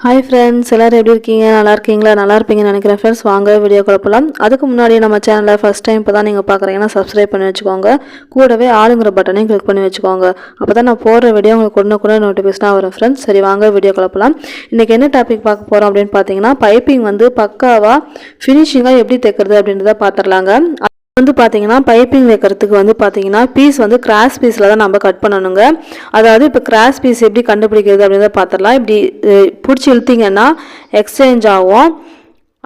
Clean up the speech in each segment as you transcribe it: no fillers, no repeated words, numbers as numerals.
Hi friends, எல்லோரும் எப்படி இருக்கீங்க? நல்லா இருக்கீங்களா? நல்லா இருப்பீங்கன்னு நினைக்கிறேன் ஃப்ரெண்ட்ஸ். வாங்க வீடியோ குழப்பலாம். அதுக்கு முன்னாடி நம்ம சேனலில் ஃபஸ்ட் டைம் இப்போ தான் நீங்கள் பார்க்குறீங்கன்னா சப்ஸ்கிரைப் பண்ணி வச்சுக்கோங்க. கூடவே ஆளுங்கிற பட்டனையும் கிளிக் பண்ணி வச்சுக்கோங்க. அப்போ தான் நான் போடுற வீடியோ உங்களுக்கு கூட நோட்டிஃபிகேஷனாக வரும் ஃப்ரெண்ட்ஸ். சரி, வாங்க வீடியோ குழப்பலாம். இன்றைக்கி என்ன டாபிக் பார்க்க போகிறோம் அப்படின்னு பார்த்தீங்கன்னா, பைப்பிங் வந்து பக்காவாக ஃபினிஷிங்காக எப்படி தைக்கிறது அப்படின்றத பார்த்துடலாங்க. வந்து பார்த்தீங்கன்னா பைப்பிங் வைக்கிறதுக்கு வந்து பார்த்தீங்கன்னா பீஸ் வந்து கிராஸ் பீஸில் தான் நம்ம கட் பண்ணணுங்க. அதாவது இப்போ கிராஸ் பீஸ் எப்படி கண்டுபிடிக்கிறது அப்படின்றத பார்த்துடலாம். இப்படி பிடிச்சி இழுத்திங்கன்னா எக்ஸ்சேஞ்ச் ஆகும்.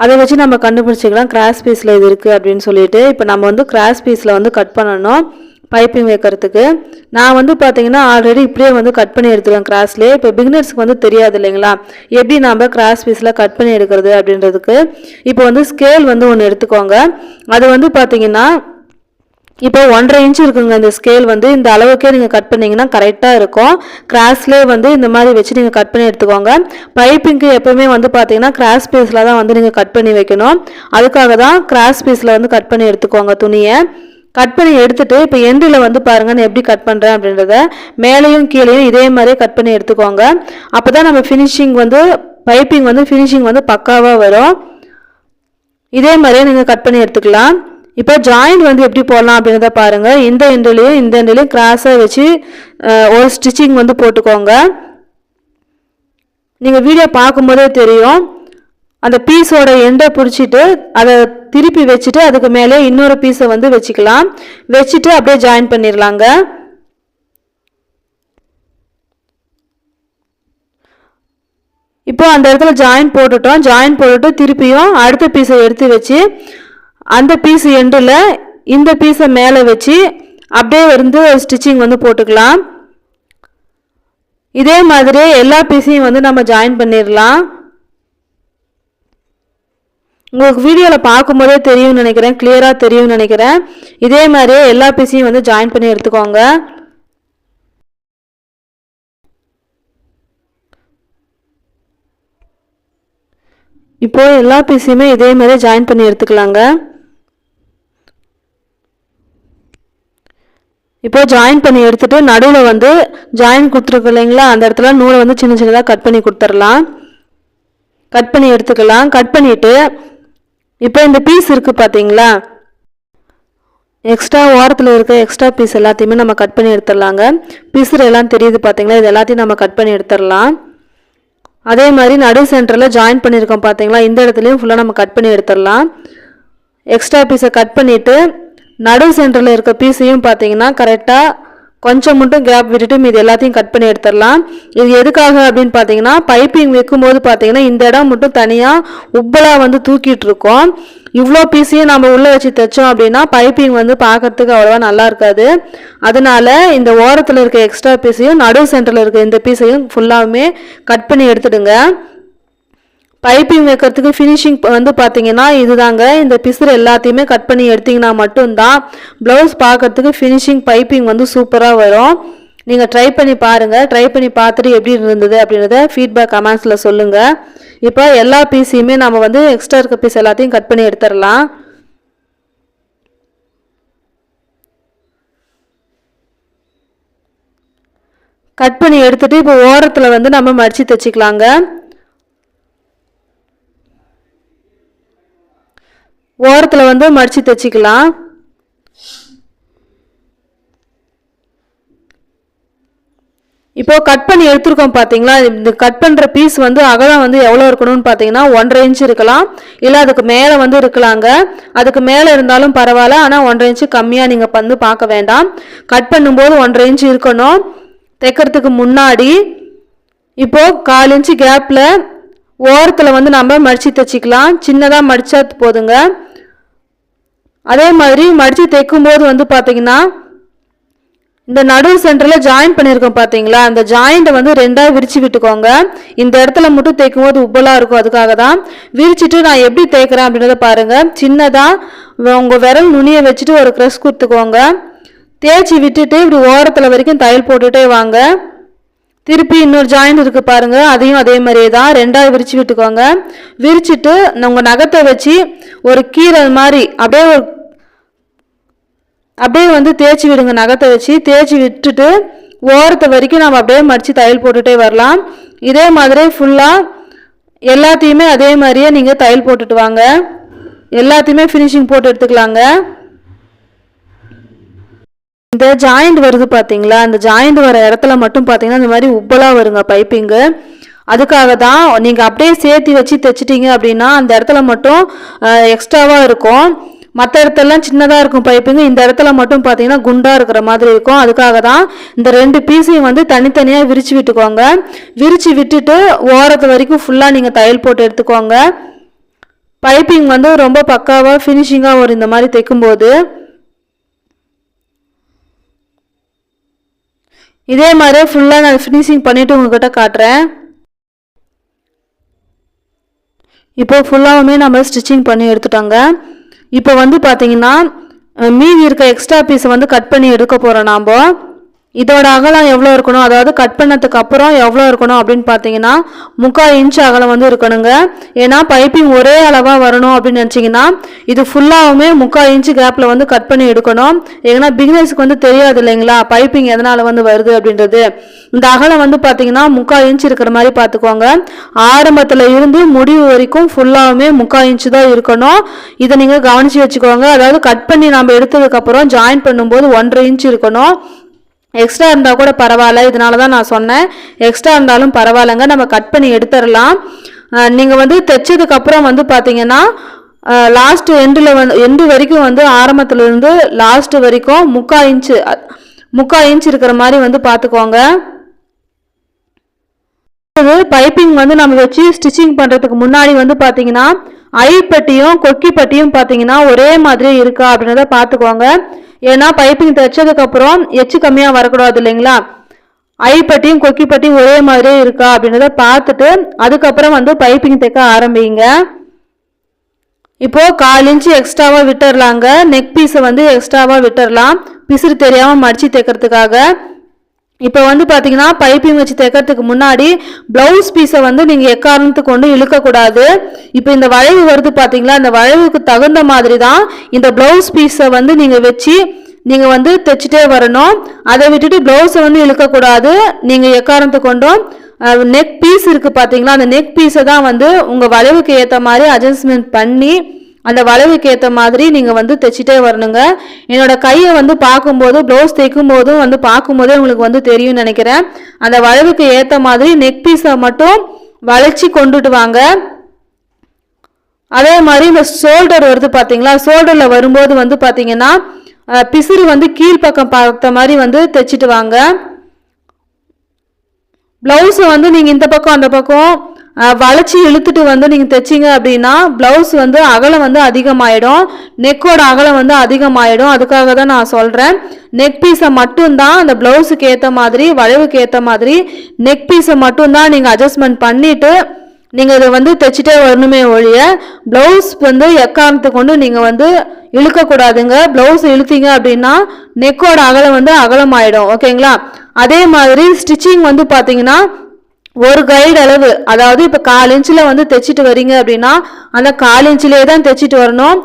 அதை வச்சு நம்ம கண்டுபிடிச்சிக்கலாம் கிராஸ் பீஸில் இது இருக்குது அப்படின்னு சொல்லிட்டு. இப்போ நம்ம வந்து கிராஸ் பீஸில் வந்து கட் பண்ணணும் பைப்பிங் வைக்கிறதுக்கு. நான் வந்து பார்த்தீங்கன்னா ஆல்ரெடி இப்படியே வந்து கட் பண்ணி எடுத்துருவேன் கிராஸ்லேயே. இப்போ பிகினர்ஸ்க்கு வந்து தெரியாது இல்லைங்களா, எப்படி நம்ம கிராஸ் பீஸில் கட் பண்ணி எடுக்கிறது அப்படின்றதுக்கு. இப்போ வந்து ஸ்கேல் வந்து ஒன்று எடுத்துக்கோங்க. அது வந்து பார்த்தீங்கன்னா இப்போ 1.5 இன்ச்சு இருக்குங்க இந்த ஸ்கேல் வந்து. இந்த அளவுக்கே நீங்கள் கட் பண்ணிங்கன்னா கரெக்டாக இருக்கும். கிராஸ்லேயே வந்து இந்த மாதிரி வச்சு நீங்கள் கட் பண்ணி எடுத்துக்கோங்க. பைப்பிங்க்கு எப்போவுமே வந்து பார்த்தீங்கன்னா கிராஸ் பீஸில் தான் வந்து நீங்கள் கட் பண்ணி வைக்கணும். அதுக்காக தான் கிராஸ் பீஸில் வந்து கட் பண்ணி எடுத்துக்கோங்க துணியை. கட் பண்ணி எடுத்துட்டு இப்போ எண்டில் வந்து பாருங்க நான் எப்படி கட் பண்ணுறேன் அப்படின்றத. மேலேயும் கீழேயும் இதே மாதிரியே கட் பண்ணி எடுத்துக்கோங்க. அப்போ தான் நம்ம ஃபினிஷிங் வந்து பைப்பிங் வந்து ஃபினிஷிங் வந்து பக்காவாக வரும். இதே மாதிரியே நீங்கள் கட் பண்ணி எடுத்துக்கலாம். இப்போ ஜாயிண்ட் வந்து எப்படி போடலாம் அப்படின்றத பாருங்கள். இந்த எண்ட்லேயும் கிராஸாக வச்சு ஒரு ஸ்டிச்சிங் வந்து போட்டுக்கோங்க. நீங்கள் வீடியோ பார்க்கும்போதே தெரியும். அந்த பீஸோட எண்டை பிடிச்சிட்டு அதை திருப்பி வச்சுட்டு அதுக்கு மேலே இன்னொரு பீஸை வந்து வச்சுக்கலாம். வச்சுட்டு அப்படியே ஜாயின் பண்ணிடலாங்க. இப்போ அந்த இடத்துல ஜாயின் போட்டுட்டோம். ஜாயின் போட்டுட்டு திருப்பியும் அடுத்த பீஸை எடுத்து வச்சு அந்த பீஸ் எண்டில் இந்த பீஸை மேலே வச்சு அப்படியே வந்து ஸ்டிச்சிங் வந்து போட்டுக்கலாம். இதே மாதிரி எல்லா பீஸையும் வந்து நம்ம ஜாயின் பண்ணிடலாம். உங்களுக்கு வீடியோவில் பார்க்கும்போதே தெரியும்னு நினைக்கிறேன், கிளியராக தெரியும்னு நினைக்கிறேன். இதே மாதிரியே எல்லா பீஸையும் வந்து ஜாயின் பண்ணி எடுத்துக்கோங்க. இப்போ எல்லா பீஸையுமே இதே மாதிரி ஜாயின் பண்ணி எடுத்துக்கலாங்க. இப்போ ஜாயின் பண்ணி எடுத்துட்டு நடுவில் வந்து ஜாயின் கொடுத்துருக்கு இல்லைங்களா, அந்த இடத்துல நூலை வந்து சின்ன சின்னதாக கட் பண்ணி கொடுத்துடலாம். கட் பண்ணி எடுத்துக்கலாம். கட் பண்ணிவிட்டு இப்போ இந்த பீஸ் இருக்குது பார்த்தீங்களா, எக்ஸ்ட்ரா ஓரத்தில் இருக்க எக்ஸ்ட்ரா பீஸ் எல்லாத்தையுமே நம்ம கட் பண்ணி எடுத்துடலாங்க. பீஸில் எல்லாம் தெரியுது பார்த்தீங்களா, இது எல்லாத்தையும் நம்ம கட் பண்ணி எடுத்துடலாம். அதே மாதிரி நடு சென்டரில் ஜாயின் பண்ணியிருக்கோம் பார்த்தீங்களா, இந்த இடத்துலையும் ஃபுல்லாக நம்ம கட் பண்ணி எடுத்துடலாம். எக்ஸ்ட்ரா பீஸை கட் பண்ணிவிட்டு நடு சென்டரில் இருக்க பீஸையும் பார்த்தீங்கன்னா கரெக்டாக கொஞ்சம் மட்டும் கேப் விட்டுட்டு மீது எல்லாத்தையும் கட் பண்ணி எடுத்துடலாம். இது எதுக்காக அப்படின்னு பார்த்தீங்கன்னா, பைப்பிங் வைக்கும்போது பார்த்தீங்கன்னா இந்த இடம் மட்டும் தனியாக உப்பலாக வந்து தூக்கிட்டு இருக்கோம். இவ்வளோ பீஸையும் நம்ம உள்ளே வச்சு தைச்சோம் அப்படின்னா பைப்பிங் வந்து பார்க்கறதுக்கு அவ்வளோவா நல்லா இருக்காது. அதனால இந்த ஓரத்தில் இருக்க எக்ஸ்ட்ரா பீஸையும் நடு சென்டரில் இருக்க இந்த பீஸையும் ஃபுல்லாகவுமே கட் பண்ணி எடுத்துடுங்க. பைப்பிங் வைக்கிறதுக்கு ஃபினிஷிங் வந்து பார்த்தீங்கன்னா இதுதாங்க. இந்த பிசுறு எல்லாத்தையுமே கட் பண்ணி எடுத்திங்கன்னா மட்டும்தான் ப்ளவுஸ் பார்க்கறதுக்கு ஃபினிஷிங் பைப்பிங் வந்து சூப்பராக வரும். நீங்கள் ட்ரை பண்ணி பாருங்கள். ட்ரை பண்ணி பார்த்துட்டு எப்படி இருந்தது அப்படின்றத ஃபீட்பேக் கமெண்ட்ஸில் சொல்லுங்கள். இப்போ எல்லா பீஸையுமே நம்ம வந்து எக்ஸ்ட்ரா இருக்க பீஸ் எல்லாத்தையும் கட் பண்ணி எடுத்துடலாம். கட் பண்ணி எடுத்துட்டு இப்போ ஓரத்தில் வந்து நம்ம மடித்து தைச்சிக்கலாங்க. ஓரத்தில் வந்து மடித்து தைச்சிக்கலாம். இப்போ கட் பண்ணி எடுத்துருக்கோம் பார்த்தீங்களா, இந்த கட் பண்ணுற பீஸ் வந்து அகலம் வந்து எவ்வளோ இருக்கணும்னு பார்த்தீங்கன்னா 1.5 இன்ச்சு இருக்கலாம், இல்லை அதுக்கு மேலே வந்து இருக்கலாங்க. அதுக்கு மேலே இருந்தாலும் பரவாயில்ல, ஆனால் 1.5 இன்ச்சு கம்மியாக நீங்கள் வந்து பார்க்க வேண்டாம். கட் பண்ணும்போது 1.5 இன்ச்சு இருக்கணும் தைக்கிறதுக்கு முன்னாடி. இப்போது 1/4 இன்ச்சு கேப்பில் ஓரத்தில் வந்து நம்ம மடித்து தைச்சிக்கலாம். சின்னதாக மடித்தா போதுங்க. அதே மாதிரி மடித்து தைக்கும்போது வந்து பார்த்தீங்கன்னா இந்த நடு சென்டரில் ஜாயின் பண்ணியிருக்கோம் பார்த்தீங்களா, அந்த ஜாயிண்ட்டை வந்து 2ஆக விரித்து விட்டுக்கோங்க. இந்த இடத்துல மட்டும் தைக்கும் போது உப்பலாக இருக்கும், அதுக்காக தான் விரிச்சிட்டு நான் எப்படி தேய்க்கிறேன் அப்படின்றத பாருங்கள். சின்னதாக உங்கள் விரல் நுனியை வச்சுட்டு ஒரு க்ரஷ் கொடுத்துக்கோங்க. தேய்ச்சி விட்டுட்டு இப்படி ஓரத்தில் வரைக்கும் தையல் போட்டுகிட்டே வாங்க. திருப்பி இன்னொரு ஜாயிண்ட் இருக்குது பாருங்கள், அதையும் அதே மாதிரியே தான் 2ஆக விரித்து விட்டுக்கோங்க. விரிச்சிட்டு உங்கள் நகத்தை வச்சு ஒரு கீரை மாதிரி அப்படியே வந்து தேய்ச்சி விடுங்க. நகத்தை வச்சு தேய்ச்சி விட்டுட்டு ஓரத்தை வரைக்கும் நம்ம அப்படியே மடித்து தையல் போட்டுகிட்டே வரலாம். இதே மாதிரி ஃபுல்லாக எல்லாத்தையுமே அதே மாதிரியே நீங்கள் தையல் போட்டுட்டு வாங்க. எல்லாத்தையுமே ஃபினிஷிங் போட்டு எடுத்துக்கலாங்க. இந்த ஜாயிண்ட் வருது பார்த்தீங்களா, அந்த ஜாயிண்ட் வர இடத்துல மட்டும் பார்த்தீங்கன்னா இந்த மாதிரி உப்பலாக வருங்க பைப்பிங்கு. அதுக்காக தான் நீங்கள் அப்படியே சேர்த்து வச்சு தைச்சிட்டிங்க அப்படின்னா அந்த இடத்துல மட்டும் எக்ஸ்ட்ராவாக இருக்கும். மற்ற இடத்துலலாம் சின்னதாக இருக்கும் பைப்பிங்கு, இந்த இடத்துல மட்டும் பார்த்தீங்கன்னா குண்டாக இருக்கிற மாதிரி இருக்கும். அதுக்காக தான் இந்த 2 பீஸையும் வந்து தனித்தனியாக விரித்து விட்டுக்கோங்க. விரித்து விட்டுட்டு ஓரத்து வரைக்கும் ஃபுல்லாக நீங்கள் தையல் போட்டு எடுத்துக்கோங்க. பைப்பிங் வந்து ரொம்ப பக்காவாக ஃபினிஷிங்காக வரும் இந்த மாதிரி தைக்கும்போது. இதே மாதிரி ஃபுல்லாக நான் ஃபினிஷிங் பண்ணிவிட்டு உங்கள்கிட்ட காட்டுறேன். இப்போ ஃபுல்லாகவுமே நம்ம ஸ்டிச்சிங் பண்ணி எடுத்துட்டோங்க. இப்போ வந்து பார்த்தீங்கன்னா மீதி இருக்க எக்ஸ்ட்ரா பீஸை வந்து கட் பண்ணி எடுக்க போகிறோம் நாம். இதோட அகலம் எவ்வளோ இருக்கணும், அதாவது கட் பண்ணதுக்கு அப்புறம் எவ்வளோ இருக்கணும் அப்படின்னு பார்த்தீங்கன்னா 3/4 இன்ச் அகலம் வந்து இருக்கணுங்க. ஏன்னா பைப்பிங் ஒரே அளவாக வரணும் அப்படின்னு நினச்சிங்கன்னா இது ஃபுல்லாகவுமே 3/4 இன்ச்சு கேப்பில் வந்து கட் பண்ணி எடுக்கணும். ஏன்னா பிகினர்ஸுக்கு வந்து தெரியாது இல்லைங்களா பைப்பிங் எதனால் வந்து வருது அப்படின்றது. இந்த அகலம் வந்து பார்த்தீங்கன்னா 3/4 இன்ச் இருக்கிற மாதிரி பார்த்துக்கோங்க. ஆரம்பத்தில் இருந்து முடிவு வரைக்கும் ஃபுல்லாகவுமே 3/4 இன்ச்சு தான் இருக்கணும். இதை நீங்கள் கவனித்து வச்சுக்கோங்க. அதாவது கட் பண்ணி நம்ம எடுத்ததுக்கப்புறம் ஜாயின் பண்ணும்போது 1/2 இன்ச் இருக்கணும். எக்ஸ்ட்ரா இருந்தால் கூட பரவாயில்ல, இதனால தான் நான் சொன்னேன். எக்ஸ்ட்ரா இருந்தாலும் பரவாயில்லைங்க, நம்ம கட் பண்ணி எடுத்துடலாம். நீங்கள் வந்து தைச்சதுக்கப்புறம் வந்து பார்த்தீங்கன்னா லாஸ்ட் எண்டு வரைக்கும் வந்து ஆரம்பத்துலேருந்து லாஸ்ட் வரைக்கும் 3/4 இன்ச் இருக்கிற மாதிரி வந்து பார்த்துக்கோங்க. பைப்பிங் வந்து நம்ம வச்சு ஸ்டிச்சிங் பண்ணுறதுக்கு முன்னாடி வந்து பார்த்தீங்கன்னா ஐப்பட்டியும் கொக்கி பட்டியும் பார்த்தீங்கன்னா ஒரே மாதிரி இருக்கா அப்படின்றத பார்த்துக்கோங்க. ஏன்னா பைப்பிங் தைச்சதுக்கப்புறம் எச்சு கம்மியாக வரக்கூடாது இல்லைங்களா. ஐப்பட்டியும் கொக்கி பட்டியும் ஒரே மாதிரியே இருக்கா அப்படின்றத பார்த்துட்டு அதுக்கப்புறம் வந்து பைப்பிங் தைக்க ஆரம்பிங்க. இப்போது 1/4 இன்ச்சு எக்ஸ்ட்ராவாக விட்டுடலாங்க. நெக் பீஸை வந்து எக்ஸ்ட்ராவாக விட்டுடலாம் பிசுறு தெரியாமல் மடித்து தைக்கிறதுக்காக. இப்போ வந்து பார்த்தீங்கன்னா பைப்பிங் வச்சு தைக்கிறதுக்கு முன்னாடி ப்ளவுஸ் பீஸை வந்து நீங்கள் எக்காரணத்துக்கு கொண்டு இழுக்கக்கூடாது. இப்போ இந்த வளைவு வருது பார்த்தீங்களா, இந்த வளைவுக்கு தகுந்த மாதிரி தான் இந்த ப்ளவுஸ் பீஸை வந்து நீங்கள் வச்சு நீங்கள் வந்து தைச்சிட்டே வரணும். அதை விட்டுட்டு ப்ளவுஸை வந்து இழுக்கக்கூடாது. நீங்கள் எக்காரணத்துக்கு கொண்டும் நெக் பீஸ் இருக்குது பார்த்தீங்களா, அந்த நெக் பீஸை தான் வந்து உங்கள் வளைவுக்கு ஏற்ற மாதிரி அட்ஜஸ்ட்மெண்ட் பண்ணி அந்த வளைவுக்கு ஏற்ற மாதிரி நீங்கள் வந்து தைச்சிட்டே வரணுங்க. என்னோட கையை வந்து பார்க்கும்போது ப்ளவுஸ் தைக்கும் போதும் வந்து பார்க்கும்போதே உங்களுக்கு வந்து தெரியும்னு நினைக்கிறேன். அந்த வளைவுக்கு ஏற்ற மாதிரி நெக் பீஸை மட்டும் வளைச்சி கொண்டுட்டு வாங்க. அதே மாதிரி இந்த ஷோல்டர் வருது பார்த்தீங்களா, ஷோல்டரில் வரும்போது வந்து பார்த்தீங்கன்னா பிசுறு வந்து கீழ்ப்பக்கம் பார்த்த மாதிரி வந்து தைச்சிட்டு வாங்க. ப்ளவுஸை வந்து நீங்கள் இந்த பக்கம் அந்த பக்கம் வளைச்சி இழுத்துட்டு வந்து நீங்கள் தைச்சிங்க அப்படின்னா ப்ளவுஸ் வந்து அகலம் வந்து அதிகமாகிடும், நெக்கோட அகலம் வந்து அதிகமாகிடும். அதுக்காக தான் நான் சொல்கிறேன். நெக் பீஸை மட்டும்தான் அந்த ப்ளவுஸுக்கு ஏற்ற மாதிரி வளைவுக்கு ஏற்ற மாதிரி நெக் பீஸை மட்டும்தான் நீங்கள் அட்ஜஸ்ட்மெண்ட் பண்ணிவிட்டு நீங்கள் இதை வந்து தைச்சிட்டே வரணுமே ஒழிய ப்ளவுஸ் வந்து எக்காரணத்தை கொண்டு நீங்கள் வந்து இழுக்கக்கூடாதுங்க. ப்ளவுஸ் இழுத்தீங்க அப்படின்னா நெக்கோட அகலம் வந்து அகலமாயிடும். ஓகேங்களா. அதே மாதிரி ஸ்டிச்சிங் வந்து பார்த்தீங்கன்னா ஒரு கைடு அளவு, அதாவது இப்போ 1/4 இன்ச்சில் வந்து தைச்சிட்டு வரீங்க அப்படின்னா அந்த 1/4 இன்ச்சிலே தான் தைச்சிட்டு வரணும்.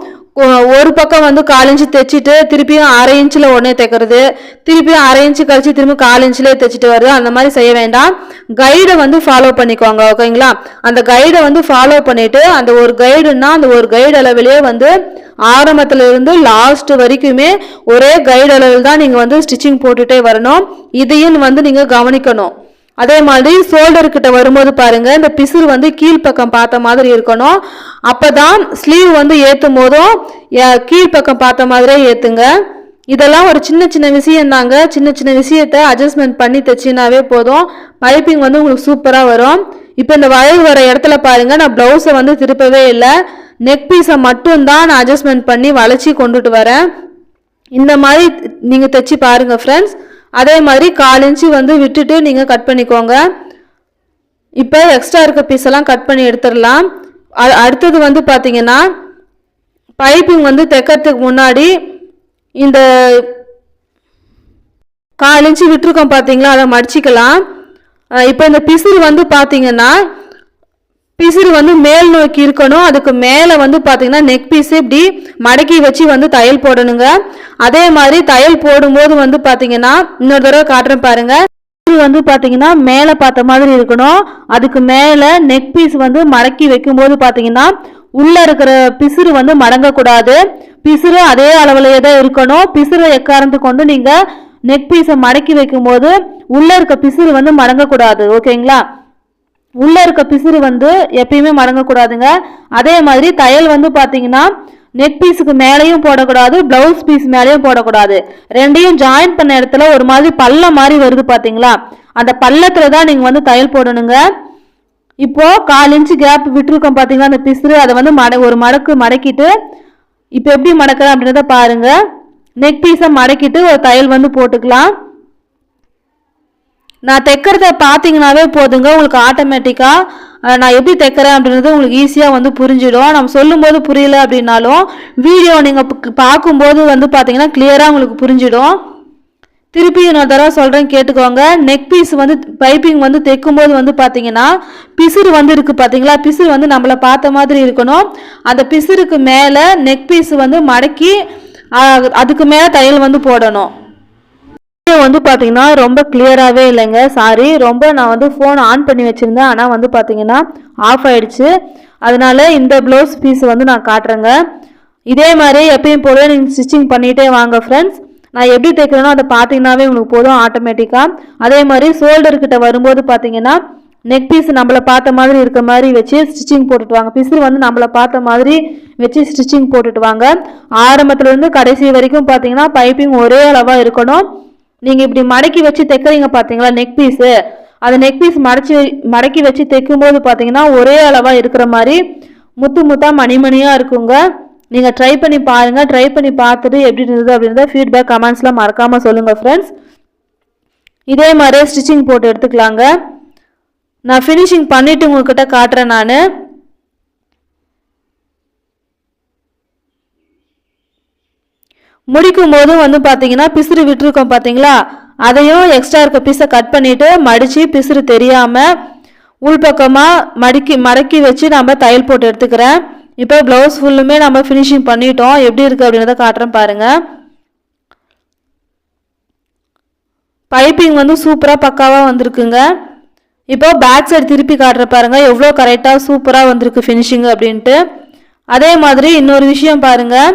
ஒரு பக்கம் வந்து 1/4 இன்ச்சு தைச்சிட்டு திருப்பியும் 1/2 இன்ச்சில் உடனே தைக்கிறது, திருப்பியும் 1/2 இன்ச்சு கழிச்சு திரும்பி 1/4 இன்ச்சிலே தைச்சிட்டு வருது, அந்த மாதிரி செய்ய வேண்டாம். கைடை வந்து ஃபாலோ பண்ணிக்கோங்க. ஓகேங்களா. அந்த கைடை வந்து ஃபாலோ பண்ணிட்டு அந்த ஒரு கைடுன்னா அந்த ஒரு கைடு அளவிலே வந்து ஆரம்பத்துல இருந்து லாஸ்ட் வரைக்குமே ஒரே கைடு அளவில் தான் நீங்கள் வந்து ஸ்டிச்சிங் போட்டுட்டே வரணும். இதையும் வந்து நீங்கள் கவனிக்கணும். அதே மாதிரி ஷோல்டர் கிட்ட வரும்போது பாருங்க இந்த பிசுறு வந்து கீழ்ப்பக்கம் பார்த்த மாதிரி இருக்கணும். அப்பதான் ஸ்லீவ் வந்து ஏற்றும் போதும் கீழ்ப்பக்கம் பார்த்த மாதிரியே ஏற்றுங்க. இதெல்லாம் ஒரு சின்ன சின்ன விஷயம் தாங்க. சின்ன சின்ன விஷயத்தை அட்ஜஸ்ட்மெண்ட் பண்ணி தைச்சினாவே போதும், பைப்பிங் வந்து உங்களுக்கு சூப்பராக வரும். இப்போ இந்த வளைவு வர இடத்துல பாருங்க நான் ப்ளவுஸை வந்து திருப்பவே இல்லை, நெக் பீஸை மட்டும்தான் நான் அட்ஜஸ்ட்மெண்ட் பண்ணி வளைச்சி கொண்டுட்டு வரேன். இந்த மாதிரி நீங்கள் தைச்சி பாருங்கள் ஃப்ரெண்ட்ஸ். அதே மாதிரி 1/4 இன்ச்சு வந்து விட்டுட்டு நீங்கள் கட் பண்ணிக்கோங்க. இப்போ எக்ஸ்ட்ரா இருக்க பீஸெல்லாம் கட் பண்ணி எடுத்துடலாம். அடுத்தது வந்து பார்த்தீங்கன்னா பைப்பிங் வந்து தைக்கிறதுக்கு முன்னாடி இந்த 1/4 இன்ச்சு விட்டுருக்கோம் பார்த்தீங்களா, அதை மடிச்சிக்கலாம். இப்போ இந்த பிசுறு வந்து பார்த்தீங்கன்னா பிசுறு வந்து மேல் நோக்கி இருக்கணும். அதுக்கு மேலே வந்து பார்த்தீங்கன்னா நெக் பீஸு இப்படி மடக்கி வச்சு வந்து தையல் போடணுங்க. அதே மாதிரி தையல் போடும்போது வந்து பார்த்தீங்கன்னா இன்னொரு தடவை காட்டுறேன் பாருங்க. வந்து பார்த்தீங்கன்னா மேலே பார்த்த மாதிரி இருக்கணும். அதுக்கு மேலே நெக் பீஸ் வந்து மடக்கி வைக்கும்போது பார்த்தீங்கன்னா உள்ளே இருக்கிற பிசுறு வந்து மடங்கக்கூடாது. பிசுறு அதே அளவுலையே தான் இருக்கணும். பிசுறு எக்காரணத்து கொண்டு நீங்கள் நெக் பீஸை மடக்கி வைக்கும்போது உள்ளே இருக்க பிசுறு வந்து மடங்கக்கூடாது. ஓகேங்களா? உள்ளே இருக்க பிசுறு வந்து எப்பயுமே மடங்கக்கூடாதுங்க. அதே மாதிரி தையல் வந்து பார்த்தீங்கன்னா நெக் பீஸுக்கு மேலேயும் போடக்கூடாது, பிளவுஸ் பீஸ் மேலேயும் போடக்கூடாது. ரெண்டையும் ஜாயின் பண்ண இடத்துல ஒரு மாதிரி பள்ளம் மாதிரி வருது பார்த்தீங்களா, அந்த பள்ளத்தில் தான் நீங்கள் வந்து தையல் போடணுங்க. இப்போ 1/4 இன்ச்சு கேப் விட்டுருக்கோம் பார்த்தீங்களா அந்த பிசுறு, அதை வந்து ஒரு மடக்கு மடக்கிட்டு இப்போ எப்படி மடக்கிறேன் அப்படின்றத பாருங்க. நெக் பீஸை மடக்கிட்டு ஒரு தையல் வந்து போட்டுக்கலாம். நான் தைக்கிறத பார்த்தீங்கன்னாவே போதுங்க, உங்களுக்கு ஆட்டோமேட்டிக்காக நான் எப்படி தைக்கிறேன் அப்படின்றது உங்களுக்கு ஈஸியாக வந்து புரிஞ்சிடும். நம்ம சொல்லும்போது புரியல அப்படின்னாலும் வீடியோ நீங்கள் பார்க்கும்போது வந்து பார்த்தீங்கன்னா கிளியராக உங்களுக்கு புரிஞ்சிடும். திருப்பி இன்னொரு தடவை சொல்கிறேன், கேட்டுக்கோங்க. நெக் பீஸ் வந்து பைப்பிங் வந்து தைக்கும்போது வந்து பார்த்தீங்கன்னா பிசுறு வந்து இருக்குது பார்த்தீங்களா, பிசுறு வந்து நம்மளை பார்த்த மாதிரி இருக்கணும். அந்த பிசுறுக்கு மேலே நெக் பீஸ் வந்து மடக்கி அதுக்கு மேலே தையல் வந்து போடணும். வந்து பார்த்தீங்கன்னா ரொம்ப கிளியராகவே இல்லைங்க, சாரி. ரொம்ப நான் வந்து ஃபோன் ஆன் பண்ணி வச்சுருந்தேன், ஆனால் வந்து பார்த்தீங்கன்னா ஆஃப் ஆகிடுச்சு. அதனால இந்த ப்ளவுஸ் பீஸ் வந்து நான் காட்டுறேங்க. இதே மாதிரி எப்பயும் போல நீங்கள் ஸ்டிச்சிங் பண்ணிகிட்டே வாங்க ஃப்ரெண்ட்ஸ். நான் எப்படி தைக்கிறேனோ அதை பார்த்தீங்கன்னாவே உங்களுக்கு போதும் ஆட்டோமேட்டிக்காக. அதே மாதிரி ஷோல்டர்கிட்ட வரும்போது பார்த்தீங்கன்னா நெக் பீஸ் நம்மளை பார்த்த மாதிரி இருக்க மாதிரி வச்சு ஸ்டிச்சிங் போட்டுட்டு வாங்க. பிசுறு வந்து நம்மளை பார்த்த மாதிரி வச்சு ஸ்டிச்சிங் போட்டுட்டு வாங்க. ஆரம்பத்துலேருந்து கடைசி வரைக்கும் பார்த்தீங்கன்னா பைப்பிங் ஒரே அளவாக இருக்கணும். நீங்கள் இப்படி மடக்கி வச்சு தைக்கிறீங்க பார்த்தீங்களா நெக் பீஸு, அந்த நெக் பீஸ் மடக்கி வச்சு தைக்கும்போது பார்த்தீங்கன்னா ஒரே அளவாக இருக்கிற மாதிரி முத்து முத்தாக மணிமணியாக இருக்குங்க. நீங்கள் ட்ரை பண்ணி பாருங்கள். ட்ரை பண்ணி பார்த்துட்டு எப்படி இருந்தது அப்படின்றத ஃபீட்பேக் கமெண்ட்ஸ்லாம் மறக்காமல் சொல்லுங்கள் ஃப்ரெண்ட்ஸ். இதே மாதிரி ஸ்டிச்சிங் போட்டு எடுத்துக்கலாங்க. நான் ஃபினிஷிங் பண்ணிவிட்டு உங்கள்கிட்ட காட்டுறேன். நான் முடிக்கும் போதும் வந்து பார்த்தீங்கன்னா பிசுறு விட்டுருக்கோம் பார்த்தீங்களா, அதையும் எக்ஸ்ட்ரா இருக்க பீஸை கட் பண்ணிவிட்டு மடித்து பிசுறு தெரியாமல் உள்பக்கமாக மடக்கி வச்சு நம்ம தையல் போட்டு எடுத்துக்கிறேன். இப்போ ப்ளவுஸ் ஃபுல்லுமே நம்ம ஃபினிஷிங் பண்ணிட்டோம். எப்படி இருக்குது அப்படின்றத காட்டுறேன் பாருங்கள். பைப்பிங் வந்து சூப்பராக பக்காவாக வந்திருக்குங்க. இப்போ பேக் சைடு திருப்பி காட்டுற பாருங்கள், எவ்வளோ கரெக்டாக சூப்பராக வந்திருக்கு ஃபினிஷிங் அப்படின்ட்டு. அதே மாதிரி இன்னொரு விஷயம் பாருங்கள்,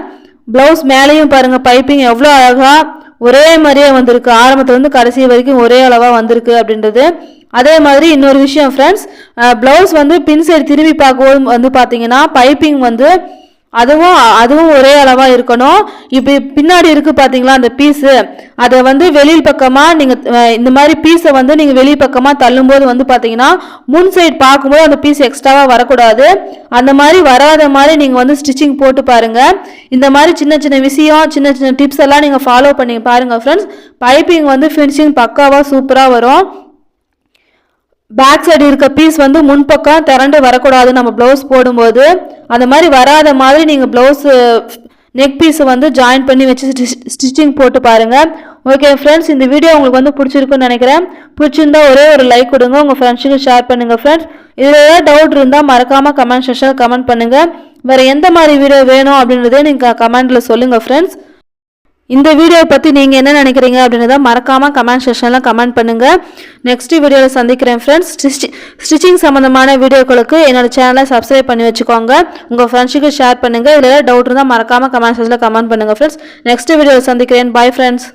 ப்ளவுஸ் மேலேயும் பாருங்கள் பைப்பிங் எவ்வளோ அழகாக ஒரே மாதிரியே வந்திருக்கு. ஆரம்பத்துலேருந்து கடைசி வரைக்கும் ஒரே அளவாக வந்திருக்கு அப்படின்றது. அதே மாதிரி இன்னொரு விஷயம் ஃப்ரெண்ட்ஸ், ப்ளவுஸ் வந்து பின் சைடு திரும்பி பார்க்கும்போது வந்து பார்த்தீங்கன்னா பைப்பிங் வந்து அதுவும் ஒரே அளவாக இருக்கணும். இப்போ பின்னாடி இருக்குது பார்த்தீங்களா அந்த பீஸு, அதை வந்து வெளியில் பக்கமாக நீங்கள் இந்த மாதிரி பீஸை வந்து நீங்கள் வெளி பக்கமாக தள்ளும்போது வந்து பார்த்தீங்கன்னா முன் சைடு பார்க்கும்போது அந்த பீஸ் எக்ஸ்ட்ராவாக வரக்கூடாது. அந்த மாதிரி வராத மாதிரி நீங்கள் வந்து ஸ்டிச்சிங் போட்டு பாருங்கள். இந்த மாதிரி சின்ன சின்ன விஷயம், சின்ன சின்ன டிப்ஸ் எல்லாம் நீங்கள் ஃபாலோ பண்ணி பாருங்கள் ஃப்ரெண்ட்ஸ். பைப்பிங் வந்து ஃபினிஷிங் பக்காவாக சூப்பராக வரும். பேக் சைடு இருக்க பீஸ் வந்து முன்பக்கம் திரண்டு வரக்கூடாது நம்ம ப்ளவுஸ் போடும்போது. அந்த மாதிரி வராத மாதிரி நீங்கள் ப்ளவுஸு நெக் பீஸை வந்து ஜாயின் பண்ணி வச்சு ஸ்டிச்சிங் போட்டு பாருங்கள். ஓகே ஃப்ரெண்ட்ஸ், இந்த வீடியோ உங்களுக்கு வந்து பிடிச்சிருக்குன்னு நினைக்கிறேன். பிடிச்சிருந்தா ஒரே ஒரு லைக் கொடுங்க, உங்கள் ஃப்ரெண்ட்ஸுக்கு ஷேர் பண்ணுங்கள் ஃப்ரெண்ட்ஸ். இதில் ஏதாவது டவுட் இருந்தால் மறக்காமல் கமெண்ட் செக்ஷனில் கமெண்ட் பண்ணுங்கள். வேறு எந்த மாதிரி வீடியோ வேணும் அப்படின்றதே நீங்கள் கமெண்ட்டில் சொல்லுங்கள் ஃப்ரெண்ட்ஸ். இந்த வீடியோ பற்றி நீங்கள் என்ன நினைக்கிறீங்க அப்படின்றத மறக்காமல் கமெண்ட் செக்ஷனில் கமெண்ட் பண்ணுங்கள். நெக்ஸ்ட் வீடியோவில் சந்திக்கிறேன் ஃப்ரெண்ட்ஸ். ஸ்டிச்சிங் சம்மந்தமான வீடியோக்களுக்கு என்னோடய சேனலை சப்ஸ்கிரைப் பண்ணி வச்சுக்கோங்க, உங்கள் ஃப்ரெண்ட்ஸுக்கு ஷேர் பண்ணுங்கள். இதில் டவுட் இருந்தால் மறக்காமல் கமெண்ட் செக்ஷனில் கமெண்ட் பண்ணுங்கள் ஃப்ரெண்ட்ஸ். நெக்ஸ்ட் வீடியோவில் சந்திக்கிறேன். Bye friends.